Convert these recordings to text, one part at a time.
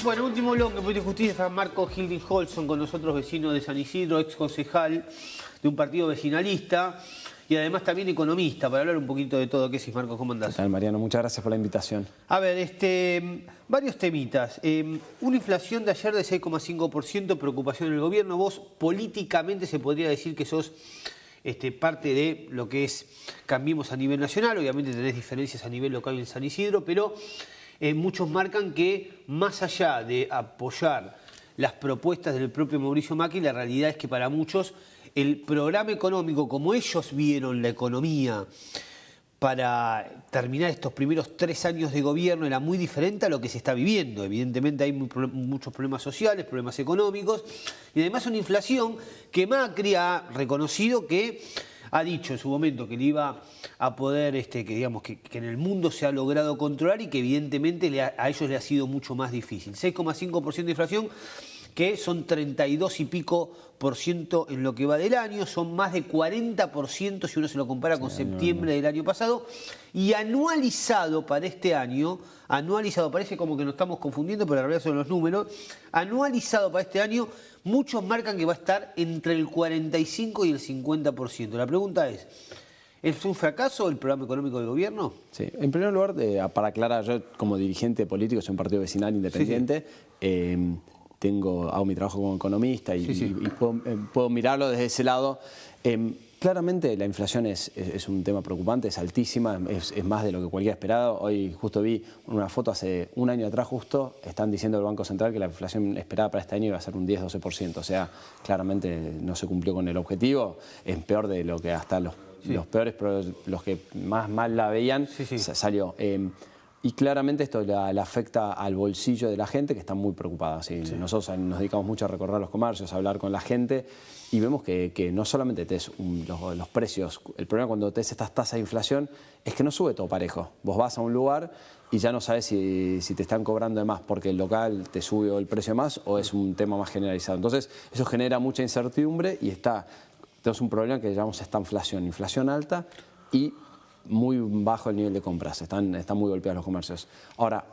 Bueno, último bloque, Política y Justicia, está Marco Hilding Holson con nosotros, vecino de San Isidro, ex concejal de un partido vecinalista y además también economista, para hablar un poquito de todo. ¿Qué decís, Marco? ¿Cómo andás? ¿Qué tal, Mariano? Muchas gracias por la invitación. A ver, varios temitas. Una inflación de ayer de 6,5%, preocupación en el gobierno. Vos políticamente se podría decir que sos parte de lo que es Cambiemos a nivel nacional. Obviamente tenés diferencias a nivel local en San Isidro, pero muchos marcan que más allá de apoyar las propuestas del propio Mauricio Macri, la realidad es que para muchos el programa económico, como ellos vieron la economía para terminar estos primeros 3 años de gobierno, era muy diferente a lo que se está viviendo. Evidentemente hay muchos problemas sociales, problemas económicos y además una inflación que Macri ha reconocido que ha dicho en su momento que le iba a poder, que en el mundo se ha logrado controlar y que evidentemente a ellos le ha sido mucho más difícil. 6,5% de inflación, que son 32 y pico por ciento en lo que va del año, son más de 40% si uno se lo compara con septiembre del año pasado, y anualizado para este año, anualizado, parece como que nos estamos confundiendo, pero en realidad son los números, anualizado para este año, muchos marcan que va a estar entre el 45 y el 50%. La pregunta es un fracaso el programa económico del gobierno? Sí, en primer lugar, para aclarar, yo como dirigente político soy un partido vecinal independiente, hago mi trabajo como economista y puedo mirarlo desde ese lado. Claramente la inflación es un tema preocupante, es altísima, es más de lo que cualquiera esperaba. Hoy justo vi una foto hace un año atrás, justo están diciendo el Banco Central que la inflación esperada para este año iba a ser un 10-12%. O sea, claramente no se cumplió con el objetivo, es peor de lo que hasta los peores, pero los que más mal la veían, salió. Y claramente esto le afecta al bolsillo de la gente, que está muy preocupada. Nosotros nos dedicamos mucho a recorrer los comercios, a hablar con la gente, y vemos que no solamente tenés los precios, el problema cuando tenés estas tasas de inflación es que no sube todo parejo. Vos vas a un lugar y ya no sabes si te están cobrando de más porque el local te subió el precio más o es un tema más generalizado. Entonces eso genera mucha incertidumbre y tenemos un problema que llamamos estanflación, inflación alta y muy bajo el nivel de compras, están muy golpeados los comercios. Ahora,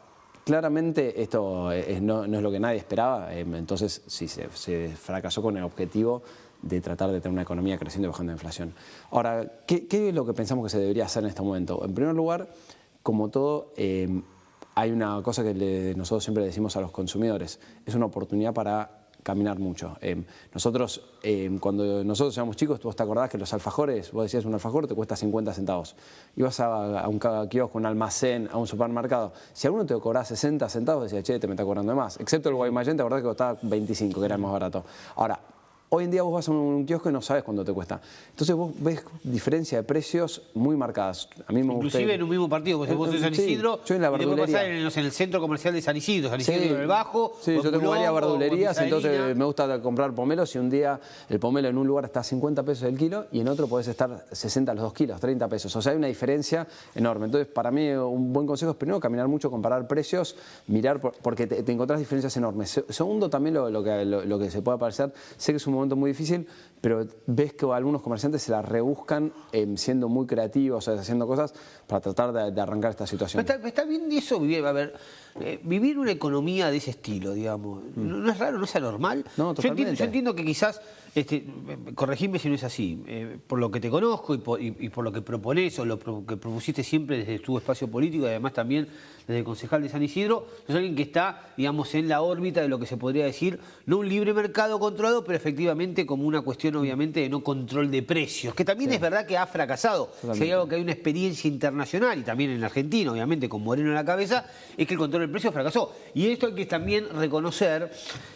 claramente esto no es lo que nadie esperaba, entonces sí se fracasó con el objetivo de tratar de tener una economía creciendo y bajando la inflación. Ahora, ¿qué es lo que pensamos que se debería hacer en este momento? En primer lugar, como todo, hay una cosa que nosotros siempre le decimos a los consumidores, es una oportunidad para caminar mucho. Cuando nosotros éramos chicos, vos te acordás que los alfajores, vos decías un alfajor te cuesta 50 centavos. Ibas a un kiosco, un almacén, a un supermercado. Si alguno te cobraba 60 centavos, decía, che, te me está cobrando de más. Excepto el Guaymallén, te acordás que costaba 25, que era el más barato. Ahora, hoy en día vos vas a un kiosco y no sabes cuánto te cuesta. Entonces vos ves diferencia de precios muy marcadas. A mí me inclusive en un mismo partido, porque vos en San Isidro, yo en la verdulería. Y te puede pasar en el centro comercial de San Isidro en el Bajo. Sí, yo tengo varias verdulerías, entonces me gusta comprar pomelos y un día el pomelo en un lugar está a 50 pesos el kilo y en otro podés estar 60 los 2 kilos, 30 pesos. O sea, hay una diferencia enorme. Entonces, para mí un buen consejo es primero caminar mucho, comparar precios, mirar, porque te encontrás diferencias enormes. Segundo, también lo que se puede parecer, sé que es un momento muy difícil, pero ves que algunos comerciantes se la rebuscan siendo muy creativos, haciendo cosas para tratar de arrancar esta situación. Está bien eso, vivir una economía de ese estilo, digamos. ¿No es raro, no es anormal? No, totalmente. Yo entiendo que quizás, corregime si no es así, por lo que te conozco y por lo que proponés o lo que propusiste siempre desde tu espacio político y además también desde el concejal de San Isidro, sos alguien que está, digamos, en la órbita de lo que se podría decir, no un libre mercado controlado, pero efectivamente como una cuestión, obviamente, de no control de precios, que también es verdad que ha fracasado. Si hay algo que hay una experiencia internacional y también en Argentina, obviamente, con Moreno en la cabeza, es que el control del precio fracasó. Y esto hay que también reconocer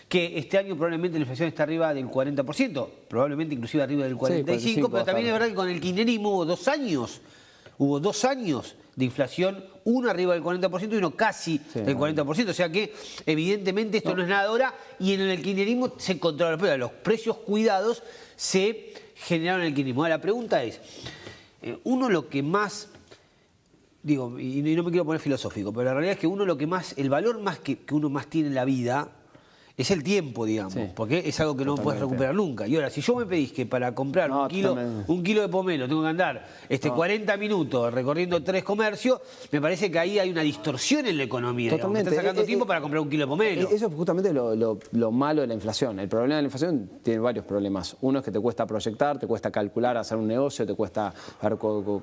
que este año probablemente la inflación está arriba del 40%, probablemente inclusive arriba del 45%, pero también es verdad que con el kirchnerismo hubo 2 años de inflación, uno arriba del 40% y uno casi del 40%. O sea que evidentemente esto no es nada ahora y en el kirchnerismo se controla los precios cuidados se generaron en el kirchnerismo. Ahora, la pregunta es, uno lo que más, digo, y no me quiero poner filosófico, pero la realidad es que uno lo que más, el valor más que uno más tiene en la vida es el tiempo, digamos, porque es algo que no puedes recuperar nunca. Y ahora, si yo me pedís que para comprar un kilo de pomelo tengo que andar 40 minutos recorriendo 3 comercios, me parece que ahí hay una distorsión en la economía. Totalmente. Me está sacando tiempo para comprar un kilo de pomelo. Eso es justamente lo malo de la inflación. El problema de la inflación tiene varios problemas. Uno es que te cuesta proyectar, te cuesta calcular, hacer un negocio, te cuesta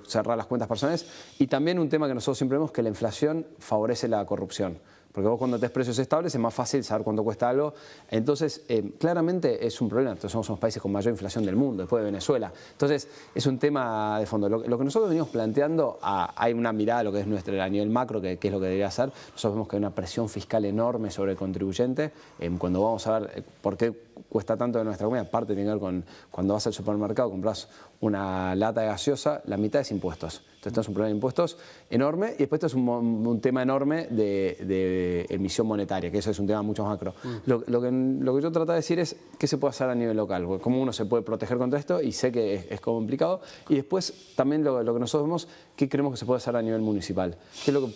cerrar las cuentas personales. Y también un tema que nosotros siempre vemos, que la inflación favorece la corrupción. Porque vos cuando tenés precios estables es más fácil saber cuánto cuesta algo. Entonces, claramente es un problema. Entonces, somos los países con mayor inflación del mundo, después de Venezuela. Entonces, es un tema de fondo. Lo que nosotros venimos planteando, hay una mirada a lo que es a nivel macro, que es lo que debería hacer. Nosotros vemos que hay una presión fiscal enorme sobre el contribuyente. Cuando vamos a ver por qué cuesta tanto de nuestra comida, aparte tiene que ver con cuando vas al supermercado, compras una lata de gaseosa, la mitad es impuestos. Entonces tenés un problema de impuestos enorme, y después es un tema enorme de emisión monetaria, que eso es un tema mucho más macro. Lo que yo trato de decir es qué se puede hacer a nivel local, cómo uno se puede proteger contra esto, y sé que es complicado. Y después también lo que nosotros vemos, qué creemos que se puede hacer a nivel municipal. ¿Qué es lo que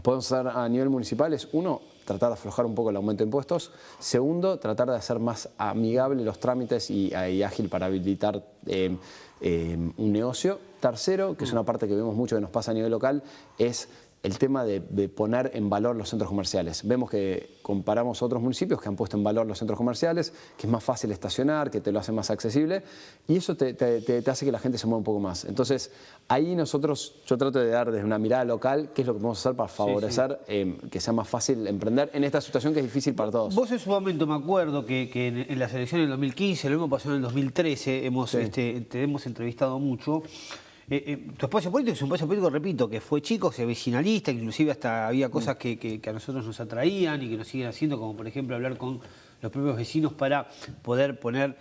podemos hacer a nivel municipal? Es, uno, tratar de aflojar un poco el aumento de impuestos. Segundo, tratar de hacer más amigables los trámites y ágil para habilitar un negocio. Tercero, que es una parte que vemos mucho que nos pasa a nivel local, es el tema de poner en valor los centros comerciales. Vemos que comparamos otros municipios que han puesto en valor los centros comerciales, que es más fácil estacionar, que te lo hace más accesible, y eso te hace que la gente se mueva un poco más. Entonces, ahí yo trato de dar desde una mirada local qué es lo que podemos hacer para favorecer que sea más fácil emprender en esta situación que es difícil para todos. Vos en su momento, me acuerdo que en las elecciones del 2015, lo mismo pasó en el 2013, te hemos entrevistado mucho. Tu espacio político es un espacio político, repito, que fue chico, se vecinalista, inclusive hasta había cosas que a nosotros nos atraían y que nos siguen haciendo, como por ejemplo hablar con los propios vecinos para poder poner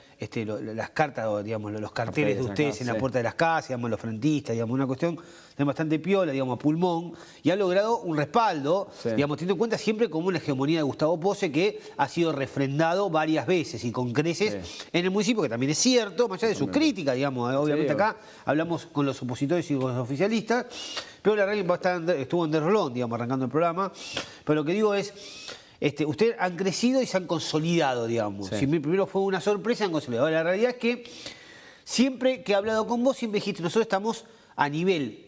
las cartas, o, digamos, los carteles de ustedes en la puerta de las casas, digamos, los frentistas, digamos, una cuestión de bastante piola, digamos, a pulmón, y ha logrado un respaldo, digamos, teniendo en cuenta siempre como una hegemonía de Gustavo Posse que ha sido refrendado varias veces y con creces en el municipio, que también es cierto, más allá de sus críticas, digamos, obviamente acá hablamos con los opositores y con los oficialistas, pero la realidad estuvo en Derrolón, digamos, arrancando el programa, pero lo que digo es, ustedes han crecido y se han consolidado, digamos. Si primero fue una sorpresa, han consolidado. La realidad es que siempre que he hablado con vos, siempre dijiste, nosotros estamos a nivel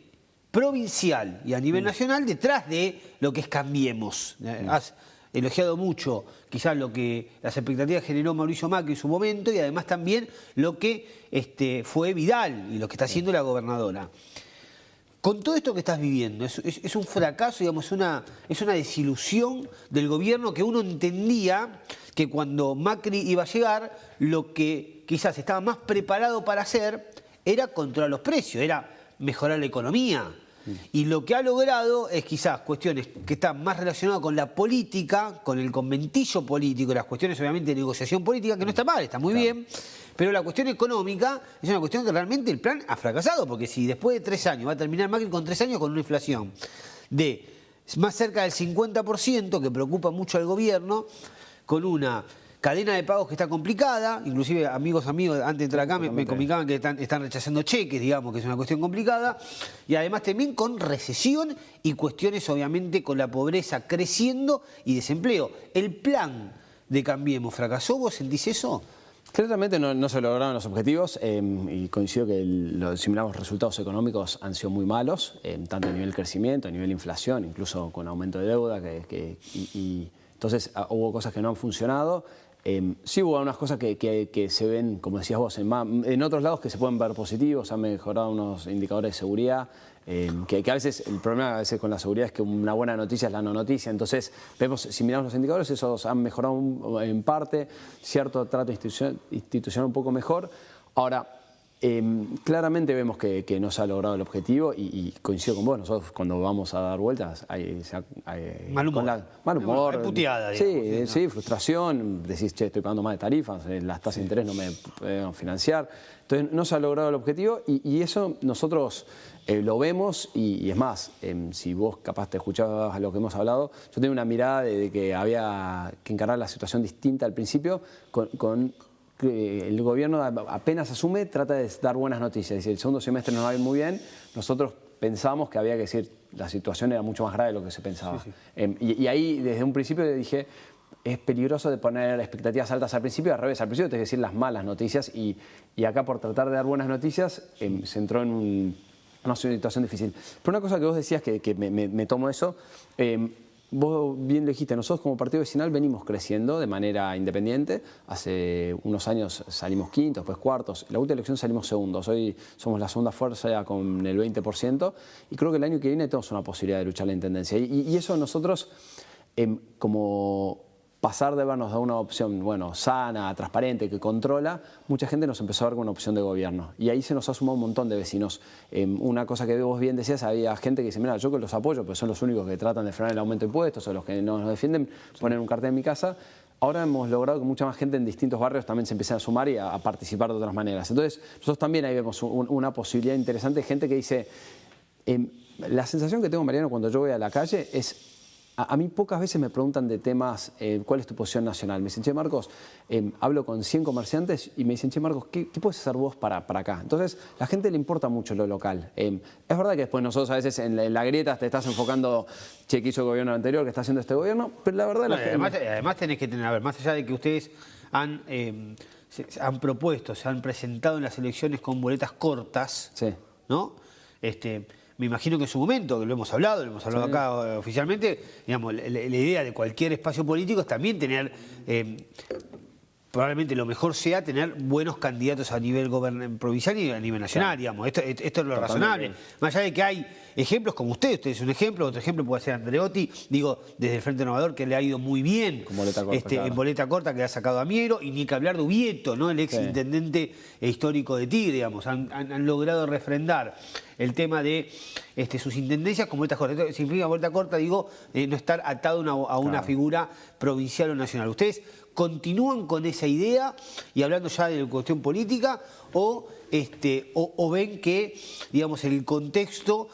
provincial y a nivel nacional detrás de lo que es Cambiemos. Has elogiado mucho quizás lo que las expectativas generó Mauricio Macri en su momento, y además también lo que fue Vidal y lo que está haciendo la gobernadora. Con todo esto que estás viviendo, es un fracaso, digamos, es una desilusión del gobierno, que uno entendía que cuando Macri iba a llegar, lo que quizás estaba más preparado para hacer era controlar los precios, era mejorar la economía. Y lo que ha logrado es quizás cuestiones que están más relacionadas con la política, con el conventillo político, las cuestiones obviamente de negociación política, que no está mal, está muy bien. Pero la cuestión económica es una cuestión que realmente el plan ha fracasado, porque si después de 3 años va a terminar Macri con 3 años con una inflación de más cerca del 50%, que preocupa mucho al gobierno, con una cadena de pagos que está complicada, inclusive amigos, antes de entrar acá me comunicaban que están rechazando cheques, digamos, que es una cuestión complicada, y además también con recesión y cuestiones obviamente con la pobreza creciendo y desempleo. ¿El plan de Cambiemos fracasó? ¿Vos sentís eso? Claramente no se lograron los objetivos, y coincido que los resultados económicos han sido muy malos, tanto a nivel crecimiento, a nivel inflación, incluso con aumento de deuda, entonces hubo cosas que no han funcionado. Sí hubo unas cosas que se ven, como decías vos, en otros lados que se pueden ver positivos, han mejorado unos indicadores de seguridad, que a veces el problema con la seguridad es que una buena noticia es la no noticia. Entonces vemos, si miramos los indicadores, esos han mejorado en parte, cierto trato institucional un poco mejor. Ahora, claramente vemos que no se ha logrado el objetivo, y coincido con vos, nosotros cuando vamos a dar vueltas hay mal humor, hay puteada, digamos, sí, frustración, decís, che, estoy pagando más de tarifas, las tasas de interés no me pueden financiar. Entonces no se ha logrado el objetivo, y eso nosotros lo vemos, y es más, si vos capaz te escuchabas lo que hemos hablado, yo tengo una mirada de que había que encarar la situación distinta al principio, con el gobierno apenas asume, trata de dar buenas noticias. Si el segundo semestre nos va a ir muy bien, nosotros pensábamos que había que decir, la situación era mucho más grave de lo que se pensaba. Y ahí, desde un principio, dije, es peligroso de poner expectativas altas al principio, al revés, al principio tenés que decir las malas noticias y acá por tratar de dar buenas noticias se entró en una situación difícil. Pero una cosa que vos decías que me tomo eso, vos bien lo dijiste, nosotros como partido vecinal venimos creciendo de manera independiente, hace unos años salimos quintos, después cuartos, la última elección salimos segundos, hoy somos la segunda fuerza ya con el 20% y creo que el año que viene tenemos una posibilidad de luchar la intendencia y eso nosotros como pasar de vernos a una opción sana, transparente, que controla, mucha gente nos empezó a ver como una opción de gobierno. Y ahí se nos ha sumado un montón de vecinos. Una cosa que vos bien decías, había gente que dice, mira, yo que los apoyo, pero son los únicos que tratan de frenar el aumento de impuestos o los que nos defienden, ponen un cartel en mi casa. Ahora hemos logrado que mucha más gente en distintos barrios también se empiece a sumar y a participar de otras maneras. Entonces, nosotros también ahí vemos una posibilidad interesante de gente que dice, la sensación que tengo, Mariano, cuando yo voy a la calle es, a mí pocas veces me preguntan de temas, ¿cuál es tu posición nacional? Me dicen, che, Marcos, hablo con 100 comerciantes y me dicen, che, Marcos, ¿qué puedes hacer vos para acá? Entonces, a la gente le importa mucho lo local. Es verdad que después nosotros a veces en la grieta te estás enfocando, che, ¿qué hizo el gobierno anterior? ¿Qué está haciendo este gobierno? Pero la verdad... Además tenés que tener, a ver, más allá de que ustedes han propuesto, se han presentado en las elecciones con boletas cortas, sí, ¿no? Me imagino que en su momento, que lo hemos hablado sí, acá oficialmente, digamos, la idea de cualquier espacio político es también tener, probablemente lo mejor sea tener buenos candidatos a nivel provincial y a nivel nacional, digamos. Esto es lo razonable. Más allá de que hay ejemplos como usted es un ejemplo, otro ejemplo puede ser Andreotti, digo, desde el Frente Renovador, que le ha ido muy bien boleta corta, claro, en boleta corta, que ha sacado a Miero, y ni que hablar de Ubieto, ¿no? El ex intendente histórico de Tigre, digamos. Han logrado refrendar el tema de sus intendencias con boletas cortas. Esto significa boleta corta, digo, no estar atado a una figura provincial o nacional. ¿Ustedes continúan con esa idea y hablando ya de la cuestión política o ven que, digamos, el contexto,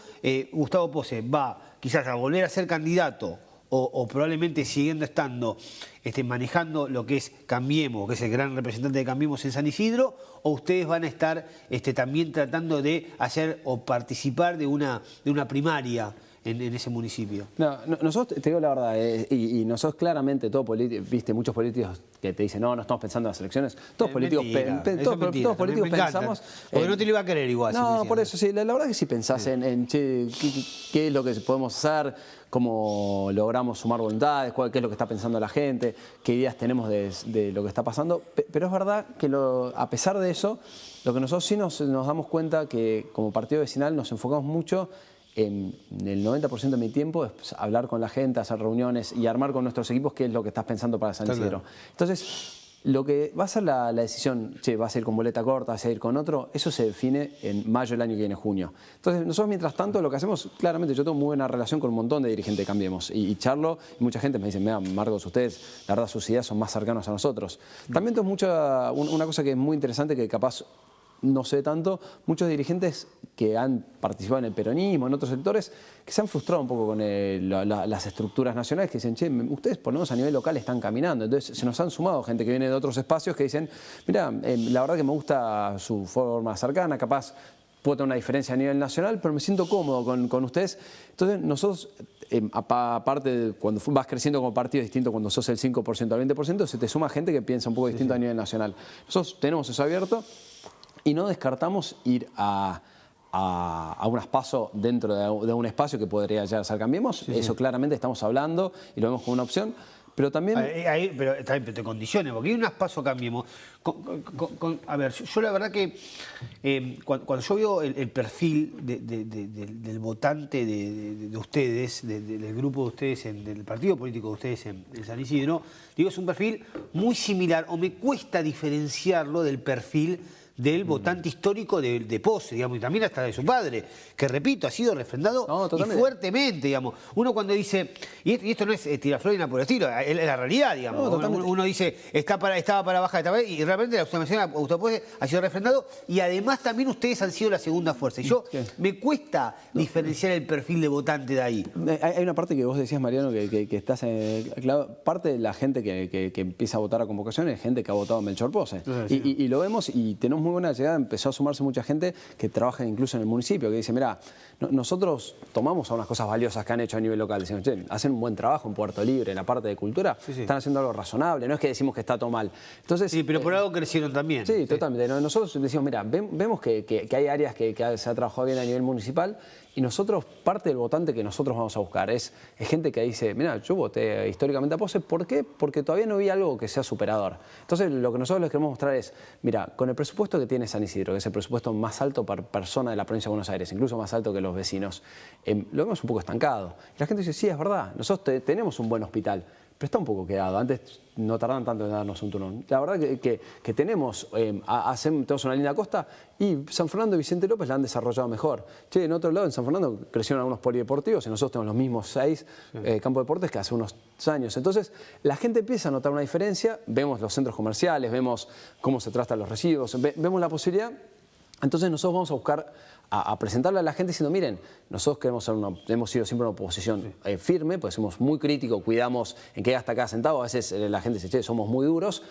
Gustavo Posse va quizás a volver a ser candidato o probablemente siguiendo estando manejando lo que es Cambiemos, que es el gran representante de Cambiemos en San Isidro, o ustedes van a estar también tratando de hacer o participar de una primaria en ese municipio? No, nosotros, te digo la verdad, y nosotros claramente, viste, muchos políticos que te dicen, no estamos pensando en las elecciones, todos políticos pensamos... Porque no te lo iba a querer igual. No, por eso sí, la verdad que si pensás en che, qué es lo que podemos hacer, cómo logramos sumar voluntades, qué es lo que está pensando la gente, qué ideas tenemos de lo que está pasando, pero es verdad que a pesar de eso, lo que nosotros sí nos damos cuenta que como partido vecinal nos enfocamos mucho en el 90% de mi tiempo es hablar con la gente, hacer reuniones y armar con nuestros equipos qué es lo que estás pensando para San Isidro. Entonces, lo que va a ser la decisión, che, vas a ir con boleta corta, vas a ir con otro, eso se define en mayo del año que viene, junio. Entonces, nosotros mientras tanto lo que hacemos, claramente yo tengo muy buena relación con un montón de dirigentes de Cambiemos y charlo, y mucha gente me dice, mira, Marcos, ustedes, la verdad, sus ideas son más cercanos a nosotros. También tengo una cosa que es muy interesante que capaz no sé tanto, muchos dirigentes que han participado en el peronismo, en otros sectores, que se han frustrado un poco con las estructuras nacionales, que dicen, che, ustedes por lo menos a nivel local están caminando. Entonces se nos han sumado gente que viene de otros espacios que dicen, mira, la verdad que me gusta su forma cercana, capaz puedo tener una diferencia a nivel nacional, pero me siento cómodo con ustedes. Entonces nosotros, aparte, cuando vas creciendo como partido distinto, cuando sos el 5% al 20%, se te suma gente que piensa un poco distinto a nivel nacional. Nosotros tenemos eso abierto. Y no descartamos ir a un espacio dentro de un espacio que podría llegar a ser Cambiemos. Eso claramente estamos hablando y lo vemos como una opción. Pero también... Pero también te condiciones, porque hay un espacio Cambiemos. A ver, yo la verdad que cuando yo veo el perfil del votante de ustedes, del grupo de ustedes, del partido político de ustedes en San Isidro, digo, es un perfil muy similar, o me cuesta diferenciarlo del perfil del votante histórico de Posse, digamos, y también hasta de su padre, que repito, ha sido refrendado y fuertemente, digamos. Uno cuando dice, y esto no es tiraflorina por el estilo, es la realidad, digamos. Uno dice, estaba para bajar esta vez, y realmente la observación Gustavo Posse ha sido refrendado, y además también ustedes han sido la segunda fuerza. Y yo me cuesta diferenciar el perfil de votante de ahí. Hay una parte que vos decías, Mariano, que estás claro, parte de la gente que empieza a votar a convocación es gente que ha votado a Melchor Posse. Y lo vemos y tenemos muy buena llegada, empezó a sumarse mucha gente que trabaja incluso en el municipio, que dice, mira, nosotros tomamos algunas cosas valiosas que han hecho a nivel local, decimos, che, hacen un buen trabajo en Puerto Libre, en la parte de cultura, están haciendo algo razonable, no es que decimos que está todo mal. Entonces, sí, pero por algo crecieron también. Sí, totalmente. Nosotros decimos, mira, vemos que hay áreas que se ha trabajado bien a nivel municipal y nosotros, parte del votante que nosotros vamos a buscar es gente que dice, mira, yo voté históricamente a Pose, ¿por qué? Porque todavía no vi algo que sea superador. Entonces, lo que nosotros les queremos mostrar es, mira, con el presupuesto que tiene San Isidro, que es el presupuesto más alto por persona de la provincia de Buenos Aires, incluso más alto que los vecinos, lo vemos un poco estancado. Y la gente dice, sí, es verdad, nosotros tenemos un buen hospital, pero está un poco quedado. Antes no tardaban tanto en darnos un turno. La verdad que tenemos una linda costa y San Fernando y Vicente López la han desarrollado mejor. Che, en otro lado, en San Fernando, crecieron algunos polideportivos y nosotros tenemos los mismos 6 campos de deportes que hace unos años. Entonces, la gente empieza a notar una diferencia, vemos los centros comerciales, vemos cómo se tratan los residuos, vemos la posibilidad. Entonces nosotros vamos a buscar a presentarle a la gente diciendo, miren, nosotros hemos sido siempre una oposición firme, pues somos muy críticos, cuidamos en qué gasta cada centavo, a veces la gente dice, che, somos muy duros,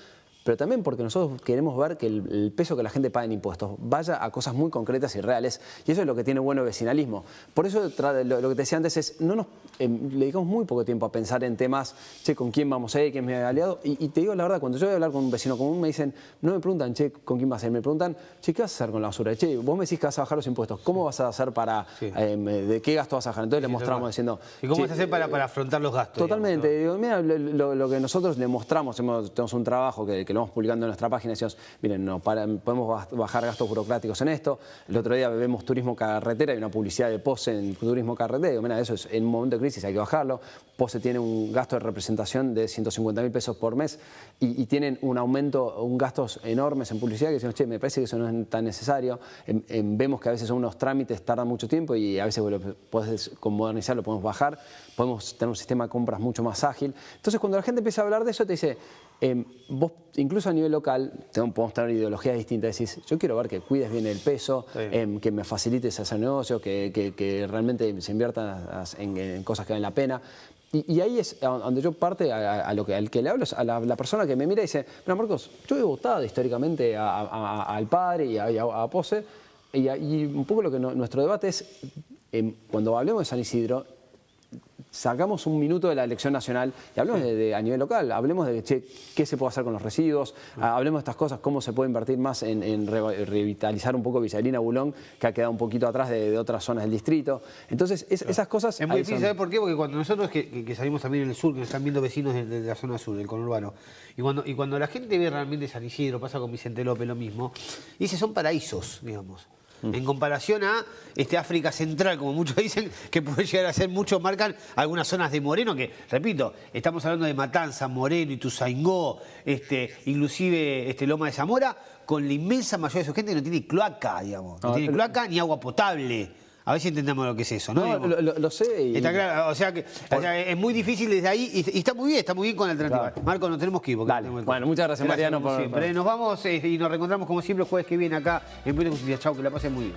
pero también porque nosotros queremos ver que el peso que la gente paga en impuestos vaya a cosas muy concretas y reales, y eso es lo que tiene bueno el vecinalismo. Por eso lo que te decía antes es, le dedicamos muy poco tiempo a pensar en temas, che, ¿con quién vamos a ir? ¿Quién es mi aliado? Y te digo la verdad, cuando yo voy a hablar con un vecino común me dicen, no me preguntan, che, ¿con quién vas a ir? Me preguntan, che, ¿qué vas a hacer con la basura? Che, vos me decís que vas a bajar los impuestos, ¿cómo vas a hacer para, de qué gasto vas a bajar? Entonces le mostramos diciendo... ¿Y cómo vas a hacer para afrontar los gastos? Totalmente. Digo, mira, lo que nosotros le mostramos, tenemos un trabajo que lo vamos publicando en nuestra página, decimos, miren, podemos bajar gastos burocráticos en esto. El otro día vemos turismo carretera y una publicidad de Pose en turismo carretera. Digo, mira, eso es en un momento de crisis, hay que bajarlo. Pose tiene un gasto de representación de 150.000 pesos por mes y tienen un aumento, gastos enormes en publicidad que decimos, che, me parece que eso no es tan necesario. Vemos que a veces unos trámites tardan mucho tiempo y a veces podés modernizar, lo podemos bajar, podemos tener un sistema de compras mucho más ágil. Entonces, cuando la gente empieza a hablar de eso, te dice, vos, incluso a nivel local, podemos tener ideologías distintas. Decís, yo quiero ver que cuides bien el peso, que me facilites hacer negocio, que realmente se invierta en cosas que valen la pena. Y ahí es donde yo parte al que le hablo, es a la persona que me mira y dice, mira, Marcos, yo he votado históricamente al padre y a Pose, y un poco lo que nuestro debate es, cuando hablemos de San Isidro, sacamos un minuto de la elección nacional y hablemos a nivel local, hablemos de che, qué se puede hacer con los residuos, hablemos de estas cosas, cómo se puede invertir más en revitalizar un poco Vizalina, Bulón, que ha quedado un poquito atrás de otras zonas del distrito. Entonces, esas cosas... Es muy difícil, ¿sabes por qué? Porque cuando nosotros que salimos también en el sur, que nos están viendo vecinos de la zona sur, del conurbano, y cuando la gente ve realmente San Isidro, pasa con Vicente López lo mismo, dice, son paraísos, digamos. En comparación a África Central, como muchos dicen, que puede llegar a ser mucho, marcan algunas zonas de Moreno, que, repito, estamos hablando de Matanza, Moreno, Ituzaingó, inclusive Loma de Zamora, con la inmensa mayoría de su gente que no tiene cloaca, digamos. No tiene cloaca ni agua potable. A ver si entendemos lo que es eso, ¿no? No, lo sé. Está claro, o sea, es muy difícil desde ahí y está muy bien con la alternativa. Claro. Marco, nos tenemos que ir. Dale. Bueno, muchas gracias, Mariano. Nos vamos y nos reencontramos como siempre el jueves que viene acá en Puente Justicia. Chau, que la pasen muy bien.